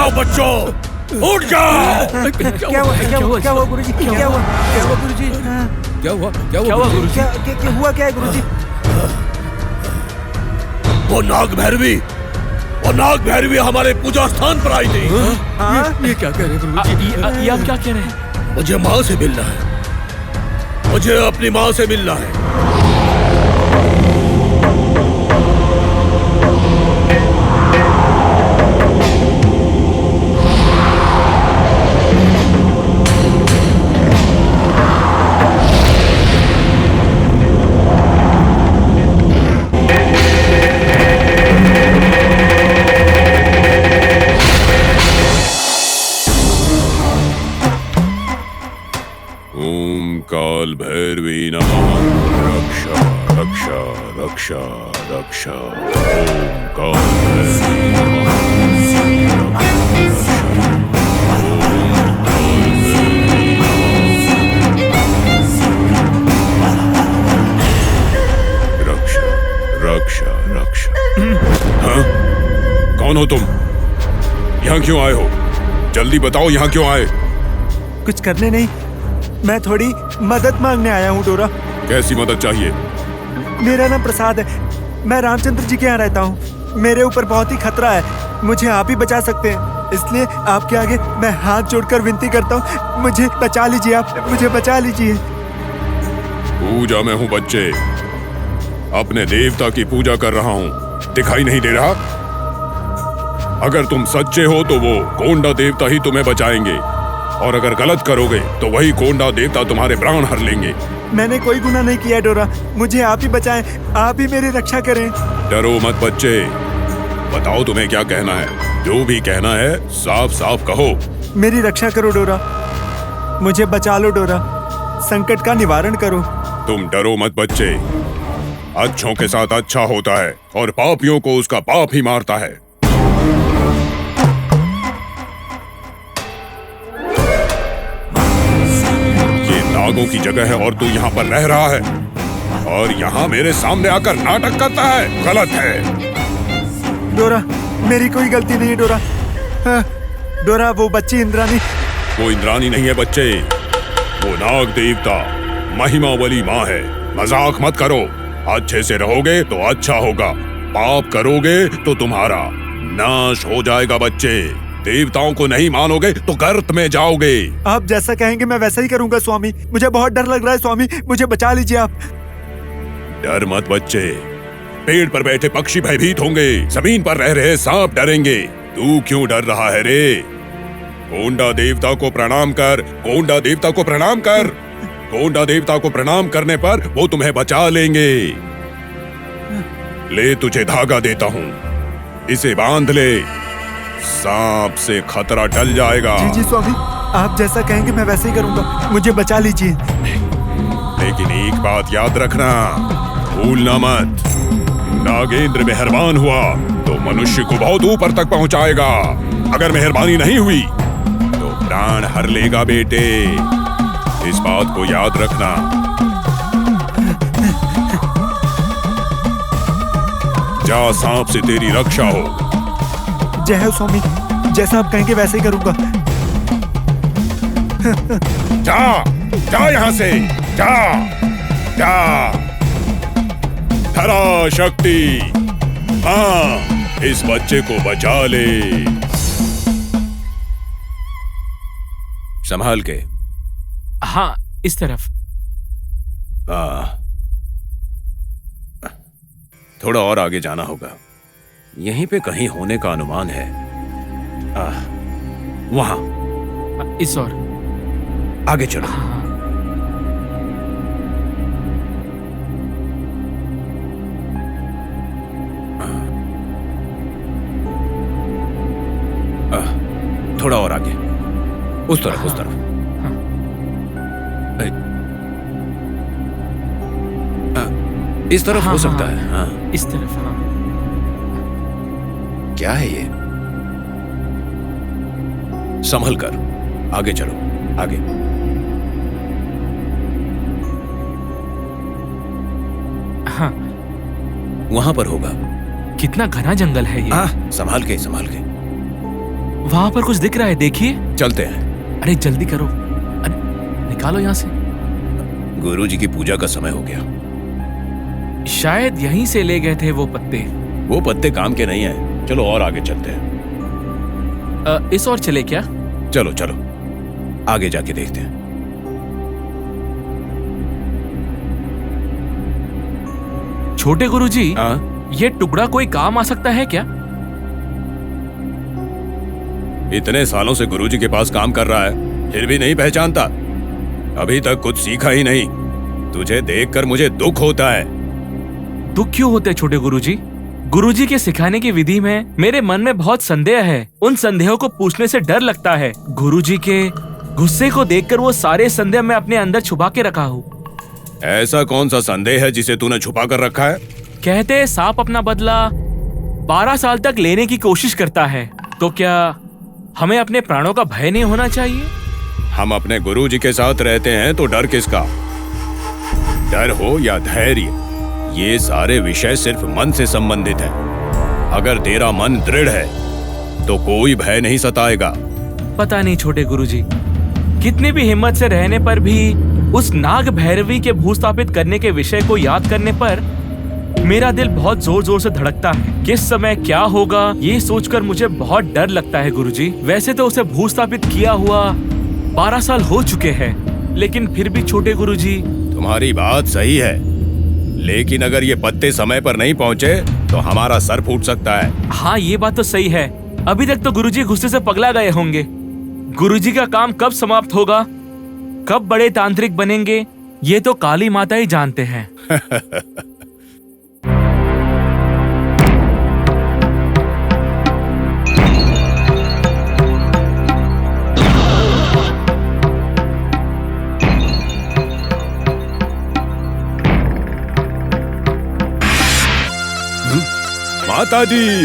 जाओ बच्चों, उठ जाओ। क्या हुआ गुरुजी? क्या हुआ गुरुजी? क्या हुआ गुरुजी? क्या हुआ क्या है गुरुजी? वो नाग भैरवी हमारे पूजा स्थान पर आई थी। ये क्या कह रहे हैं गुरुजी? ये आप क्या कह रहे हैं? मुझे माँ से मिलना है, मुझे अपनी माँ से मिलना है। काल भैरवी नमः। रक्षा रक्षा रक्षा रक्षा। ओम काल भैरवी नमः। रक्षा रक्षा रक्षा। हाँ? कौन हो तुम? यहाँ क्यों आए हो? जल्दी बताओ, यहाँ क्यों आए? कुछ करने नहीं, मैं थोड़ी मदद मांगने आया हूँ डोरा। कैसी मदद चाहिए? मेरा नाम प्रसाद है, मैं रामचंद्र जी के यहाँ रहता हूँ। मेरे ऊपर बहुत ही खतरा है, मुझे आप ही बचा सकते हैं, इसलिए आपके आगे मैं हाथ जोड़कर विनती करता हूँ, मुझे बचा लीजिए, आप मुझे बचा लीजिए। पूजा में हूँ बच्चे, अपने देवता की पूजा कर रहा हूँ, दिखाई नहीं दे रहा? अगर तुम सच्चे हो तो वो कोंडा देवता ही तुम्हें बचाएंगे, और अगर गलत करोगे तो वही कोंडा देवता तुम्हारे प्राण हर लेंगे। मैंने कोई गुनाह नहीं किया डोरा, मुझे आप ही बचाएं, आप ही मेरी रक्षा करें। डरो मत बच्चे, बताओ तुम्हें क्या कहना है? जो भी कहना है साफ साफ कहो। मेरी रक्षा करो डोरा, मुझे बचा लो डोरा, संकट का निवारण करो। तुम डरो मत बच्चे, अच्छों के साथ अच्छा होता है और पापियों को उसका पाप ही मारता है। नागों की जगह है और तू यहाँ पर रह रहा है, और यहाँ मेरे सामने आकर नाटक करता है, गलत है। डोरा, मेरी कोई गलती नहीं है डोरा। हाँ, डोरा, वो बच्ची इंद्रानी। वो इंद्रानी नहीं है बच्चे, वो नाग देवता महिमा वाली माँ है। मजाक मत करो, अच्छे से रहोगे तो अच्छा होगा, पाप करोगे तो तुम्हारा नाश हो जाएगा बच्चे। देवताओं को नहीं मानोगे तो गर्त में जाओगे। आप जैसा कहेंगे मैं वैसा ही करूंगा स्वामी, मुझे बहुत डर लग रहा है स्वामी, मुझे बचा लीजिए आप। डर मत बच्चे, पेड़ पर बैठे पक्षी भयभीत होंगे, जमीन पर रह रहे सांप डरेंगे, तू क्यों डर रहा है रे? कोंडा देवता को प्रणाम कर, कोंडा देवता को प्रणाम कर, कोंडा देवता को प्रणाम करने पर वो तुम्हें बचा लेंगे। ले तुझे धागा देता हूँ, इसे बांध ले, सांप से खतरा टल जाएगा। जी जी स्वामी, आप जैसा कहेंगे मैं वैसे ही करूंगा, मुझे बचा लीजिए। लेकिन एक बात याद रखना, भूलना मत, नागेंद्र मेहरबान हुआ तो मनुष्य को बहुत ऊपर तक पहुंचाएगा, अगर मेहरबानी नहीं हुई तो प्राण हर लेगा बेटे, इस बात को याद रखना। जा, सांप से तेरी रक्षा हो। जय हो स्वामी, जैसा आप कहेंगे वैसे ही करूंगा। जा, जा यहाँ से, जा, जा। धरा शक्ति, हाँ, इस बच्चे को बचा ले। संभाल के। हाँ, इस तरफ। थोड़ा और आगे जाना होगा, यहीं पे कहीं होने का अनुमान है। वहां इस और आगे चलो। थोड़ा और आगे, उस तरफ, उस तरफ। इस तरफ हो सकता है। हाँ, इस तरफ। हाँ, क्या है ये? संभल कर, आगे चलो, आगे। हाँ, वहां पर होगा। कितना घना जंगल है ये। संभाल के, संभाल के। वहां पर कुछ दिख रहा है, देखिए। चलते हैं। अरे जल्दी करो, अरे निकालो यहाँ से। गुरुजी की पूजा का समय हो गया। शायद यहीं से ले गए थे वो पत्ते। वो पत्ते काम के नहीं है। चलो और आगे चलते हैं। इस और चले क्या? चलो चलो आगे जाके देखते हैं। छोटे गुरुजी, हाँ, ये टुकड़ा कोई काम आ सकता है क्या? इतने सालों से गुरुजी के पास काम कर रहा है, फिर भी नहीं पहचानता? अभी तक कुछ सीखा ही नहीं। तुझे देखकर मुझे दुख होता है। दुख क्यों होते छोटे गुरुजी? गुरुजी के सिखाने की विधि में मेरे मन में बहुत संदेह है। उन संदेहों को पूछने से डर लगता है। गुरुजी के गुस्से को देखकर वो सारे संदेह मैं अपने अंदर छुपा के रखा हूँ। ऐसा कौन सा संदेह है जिसे तूने छुपा कर रखा है? कहते हैं सांप अपना बदला 12 साल तक लेने की कोशिश करता है। तो क्या हमें अपने प्राणों का भय नहीं होना चाहिए? हम अपने गुरुजी के साथ रहते हैं तो डर किसका? डर हो या धैर्य, ये सारे विषय सिर्फ मन से संबंधित है। अगर तेरा मन दृढ़ है तो कोई भय नहीं सताएगा। पता नहीं छोटे गुरुजी, कितनी भी हिम्मत से रहने पर भी उस नाग भैरवी के भूस्थापित करने के विषय को याद करने पर मेरा दिल बहुत जोर जोर से धड़कता है। किस समय क्या होगा ये सोचकर मुझे बहुत डर लगता है गुरुजी। वैसे तो उसे भूस्थापित किया हुआ 12 साल हो चुके हैं, लेकिन फिर भी छोटे गुरुजी। तुम्हारी बात सही है, लेकिन अगर ये पत्ते समय पर नहीं पहुंचे तो हमारा सर फूट सकता है। हाँ, ये बात तो सही है। अभी तक तो गुरुजी गुस्से से पगला गए होंगे। गुरुजी का काम कब समाप्त होगा, कब बड़े तांत्रिक बनेंगे, ये तो काली माता ही जानते हैं।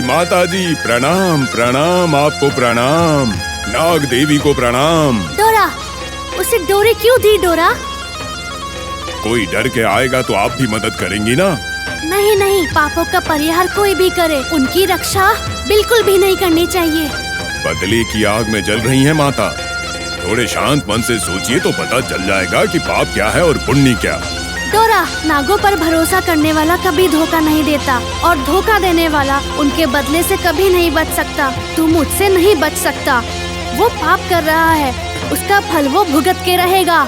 माता जी प्रणाम प्रणाम, आपको प्रणाम। नाग देवी को प्रणाम। डोरा, उसे डोरे क्यों दी डोरा? कोई डर के आएगा तो आप भी मदद करेंगी ना? नहीं नहीं, पापों का परिहार कोई भी करे, उनकी रक्षा बिल्कुल भी नहीं करनी चाहिए। बदले की आग में जल रही हैं माता। थोड़े शांत मन से सोचिए तो पता चल जाएगा कि पाप क्या है और पुण्य क्या। डोरा, नागों पर भरोसा करने वाला कभी धोखा नहीं देता, और धोखा देने वाला उनके बदले से कभी नहीं बच सकता। तू मुझसे नहीं बच सकता। वो पाप कर रहा है, उसका फल वो भुगत के रहेगा।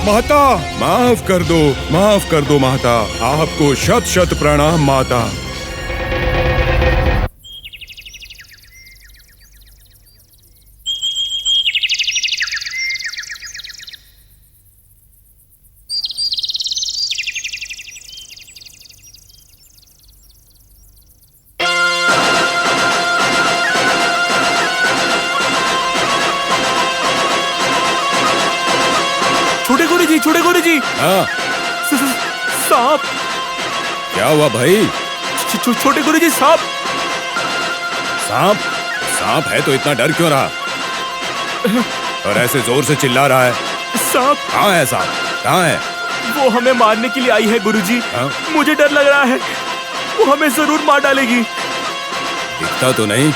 माता माफ कर दो माता। आपको शत शत प्रणाम माता। छोटे गुरुजी, हाँ, सांप। क्या हुआ भाई? छोटे गुरुजी, सांप। सांप? सांप है तो इतना डर क्यों रहा और ऐसे जोर से चिल्ला रहा है? सांप। कहाँ है सांप? कहाँ है? वो हमें मारने के लिए आई है गुरुजी। हाँ? मुझे डर लग रहा है, वो हमें जरूर मार डालेगी। दिखता तो नहीं।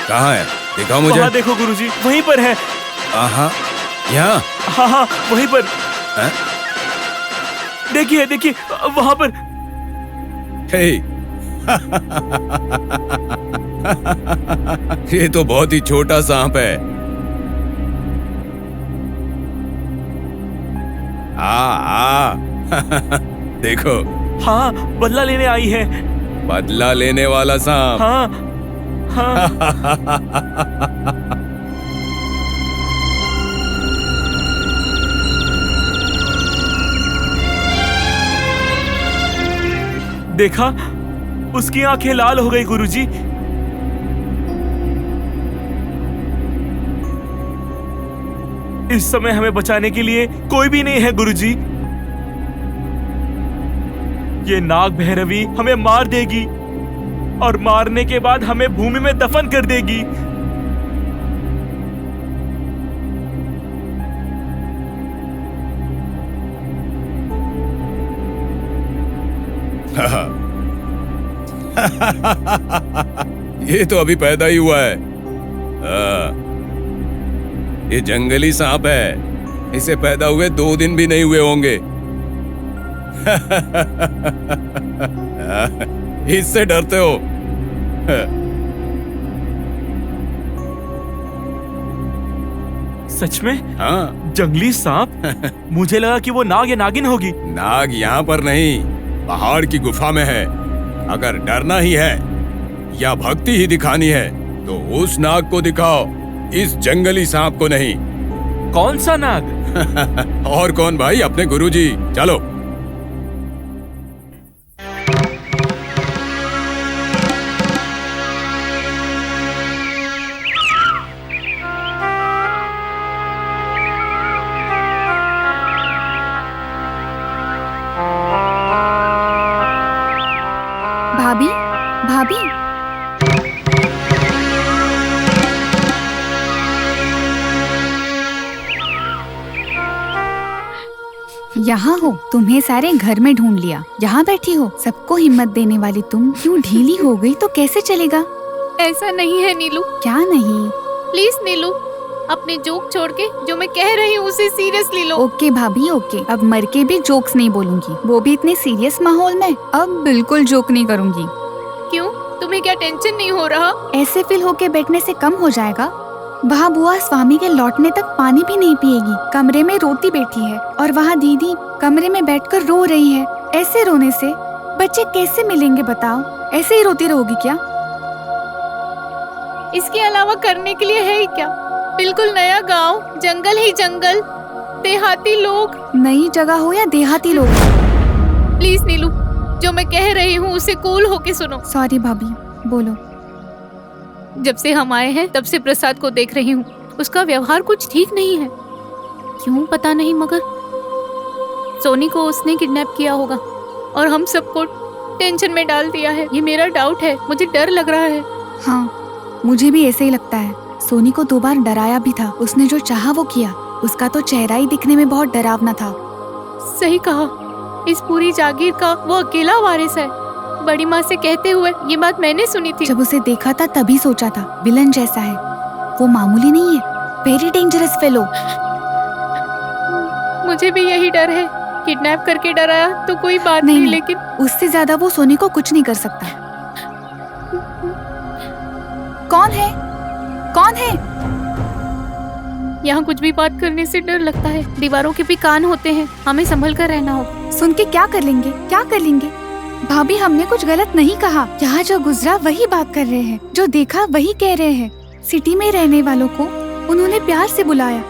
कहाँ है? दिखाओ मुझे। वहाँ देखो गुरुजी, वहीं पर है। हाँ, यहाँ? हाँ हाँ, वहीं पर। है? देखिए देखिए, वहाँ पर। हे। ये तो बहुत ही छोटा सांप है। देखो। हाँ, बदला लेने आई है। बदला लेने वाला सांप। हाँ हाँ। देखा, उसकी आंखें लाल हो गई गुरुजी। इस समय हमें बचाने के लिए कोई भी नहीं है गुरुजी। ये नाग भैरवी हमें मार देगी और मारने के बाद हमें भूमि में दफन कर देगी। ये तो अभी पैदा ही हुआ है। ये जंगली सांप है, इसे पैदा हुए 2 दिन भी नहीं हुए होंगे। इससे डरते हो? सच में? हाँ। जंगली सांप? मुझे लगा कि वो नाग या नागिन होगी। नाग यहाँ पर नहीं, पहाड़ की गुफा में है। अगर डरना ही है या भक्ति ही दिखानी है तो उस नाग को दिखाओ, इस जंगली सांप को नहीं। कौन सा नाग? और कौन भाई, अपने गुरुजी। चलो। भाभी, भाभी, यहाँ हो। तुम्हें सारे घर में ढूंढ लिया, यहाँ बैठी हो। सबको हिम्मत देने वाली तुम क्यों ढीली हो गई? तो कैसे चलेगा? ऐसा नहीं है नीलू। क्या नहीं? प्लीज नीलू, अपने जोक छोड़ के जो मैं कह रही हूँ उसे सीरियसली लो। ओके भाभी, ओके। अब मर के भी जोक्स नहीं बोलूंगी, वो भी इतने सीरियस माहौल में। अब बिल्कुल जोक नहीं करूंगी। क्यों? तुम्हें क्या टेंशन नहीं हो रहा? ऐसे फील होके बैठने से कम हो जाएगा? वहाँ बुआ स्वामी के लौटने तक पानी भी नहीं पिएगी, कमरे में रोती बैठी है, और वहाँ दीदी कमरे में बैठकर रो रही है। ऐसे रोने से बच्चे कैसे मिलेंगे बताओ? ऐसे ही रोती रहोगी क्या? इसके अलावा करने के लिए है ही क्या? बिल्कुल नया गांव, जंगल ही जंगल, देहाती लोग। नई जगह हो या देहाती लोग। प्लीज नीलू, जो मैं कह रही हूँ उसे कूल होके सुनो। सॉरी भाभी, बोलो। जब से हम आए हैं तब से प्रसाद को देख रही हूँ, उसका व्यवहार कुछ ठीक नहीं है। क्यों पता नहीं, मगर सोनी को उसने किडनैप किया होगा और हम सबको टेंशन में डाल दिया है। ये मेरा डाउट है, मुझे डर लग रहा है। हाँ, मुझे भी ऐसे ही लगता है। सोनी को 2 बार डराया भी था, उसने जो चाहा वो किया। उसका तो चेहरा ही दिखने में बहुत डरावना था। सही कहा, इस पूरी जागीर का वो अकेला वारिस है। बड़ी माँ से कहते हुए ये बात मैंने सुनी थी। जब उसे देखा था तभी सोचा था विलन जैसा है, वो मामूली नहीं है, वेरी डेंजरस फेलो। मुझे भी यही डर है, किडनैप करके डराया तो कोई बात नहीं, लेकिन उससे ज्यादा वो सोनी को कुछ नहीं कर सकता। कौन है? कौन है? यहाँ कुछ भी बात करने से डर लगता है। दीवारों के भी कान होते हैं, हमें संभल कर रहना होगा। सुन के क्या कर लेंगे? क्या कर लेंगे? भाभी, हमने कुछ गलत नहीं कहा। यहाँ जो गुजरा वही बात कर रहे हैं, जो देखा वही कह रहे हैं। सिटी में रहने वालों को उन्होंने प्यार से बुलाया,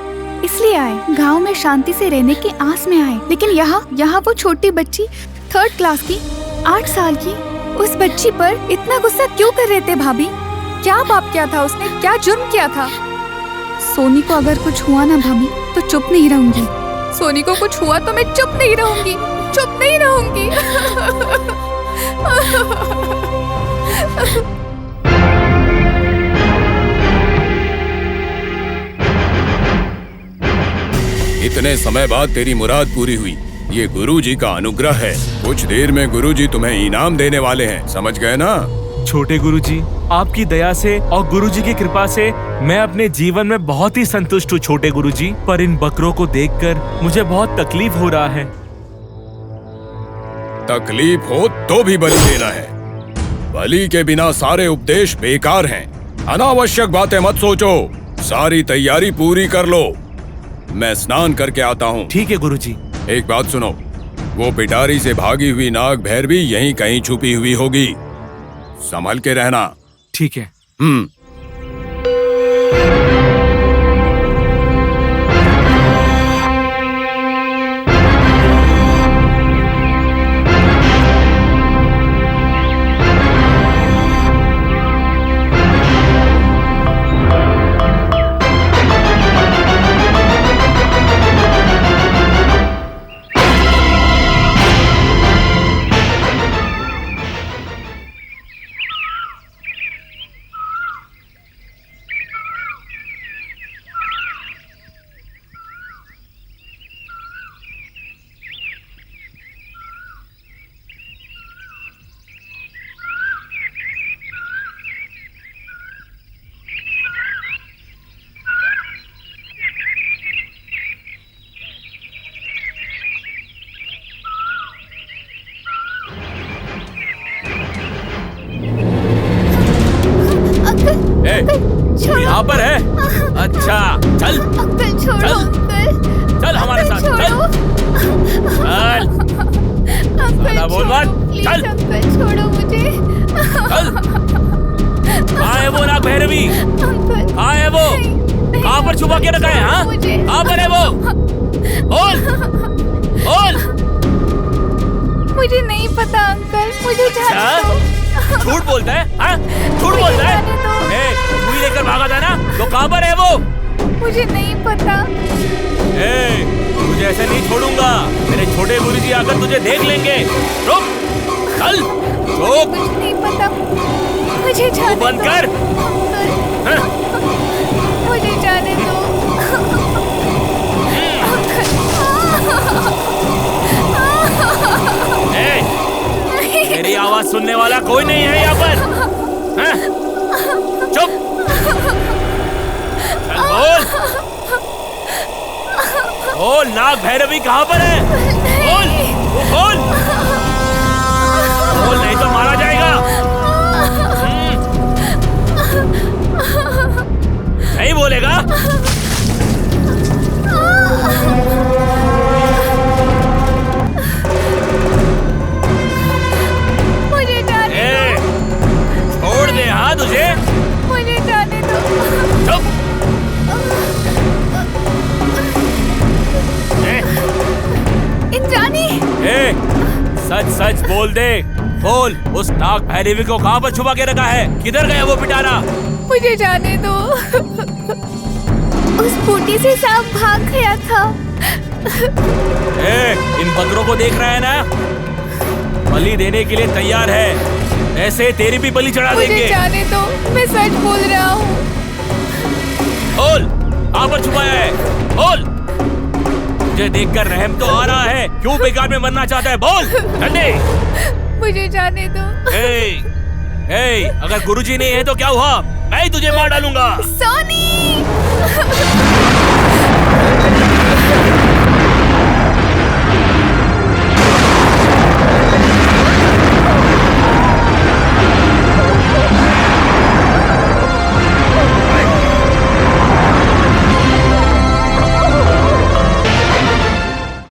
इसलिए आए। गांव में शांति से रहने की आस में आए। लेकिन यहाँ वो छोटी बच्ची 3rd क्लास की, 8 साल की, उस बच्ची पर इतना गुस्सा क्यों कर रहे थे भाभी? क्या पाप किया था उसने? क्या जुर्म किया था? सोनी को अगर कुछ हुआ ना भाभी तो चुप नहीं रहूंगी। सोनी को कुछ हुआ तो मैं चुप नहीं रहूंगी, चुप नहीं रहूंगी। इतने समय बाद तेरी मुराद पूरी हुई। ये गुरुजी का अनुग्रह है। कुछ देर में गुरुजी तुम्हें इनाम देने वाले हैं, समझ गए ना? छोटे गुरुजी, आपकी दया से और गुरुजी की कृपा से मैं अपने जीवन में बहुत ही संतुष्ट हूँ छोटे गुरुजी। पर इन बकरों को देखकर मुझे बहुत तकलीफ हो रहा है। तकलीफ हो तो भी बलि देना है। बलि के बिना सारे उपदेश बेकार हैं। अनावश्यक बातें मत सोचो। सारी तैयारी पूरी कर लो। मैं स्नान करके आता हूँ। ठीक है गुरुजी। एक बात सुनो, वो पिटारी से भागी हुई नाग भैरवी यहीं कहीं छुपी हुई होगी, संभल के रहना। ठीक है। वहाँ पर है? अच्छा, चल अंकल छोड़ो चल। अंकल। चल हमारे साथ, चल छोड़ो। चल अंकल ज्यादा बोल छोड़ो, मत, प्लीज चल। अंकल छोड़ो मुझे। चल। कहाँ है वो नाग भैरवी? अंकल कहाँ है वो? नहीं, कहाँ पर छुपा के रखा है? हाँ, मुझे। कहाँ पर है वो? बोल बोल। मुझे नहीं पता अंकल, मुझे जाने अच्छा? दो। झूठ बोलता है? हाँ, झूठ बोलता है? मुझे जाने दो। ए, तू ही लेकर भागा था ना? तो कहाँ पर है वो? मुझे नहीं पता। ए, तुझे ऐसे नहीं छोड़ूंगा। मेरे छोटे गुरुजी आकर तुझे देख लेंगे। रुक, चल, रुक, कुछ नहीं पता, मुझे जाने दो। बंद कर। अंकल, हाँ, मुझे जाने दो। ए, मेरी आवाज सुनने वाला कोई नहीं है यहाँ पर। हाँ? चुप। चल बोल। बोल, नाग भैरवी कहाँ पर है? बोल, तू बोल। बोल, नहीं तो मारा जाएगा। नहीं बोलेगा? मुझे जाने ए, छोड़ दे हाँ तुझे। दो। मुझे जाने दो। चुप। इंद्राणी, ए, सच सच बोल दे। बोल, उस नाग भैरवी को कहाँ पर छुपा के रखा है? किधर गया वो पिटारा? मुझे जाने दो। उस बूटी से सांप भाग गया था। ए, इन बकरों को देख रहा है ना? बलि देने के लिए तैयार है। ऐसे तेरी भी बलि चढ़ा मुझे देंगे। जाने दो, मैं सच बोल रहा हूँ। बोल, कहाँ पर छुपाया है? बोल, मुझे देखकर रहम तो आ रहा है। क्यों बेकार में मरना चाहता है? बोल जल्दी। मुझे जाने दो। ए, ए, अगर गुरुजी नहीं है तो क्या हुआ? मैं ही तुझे मार डालूंगा। सोनी।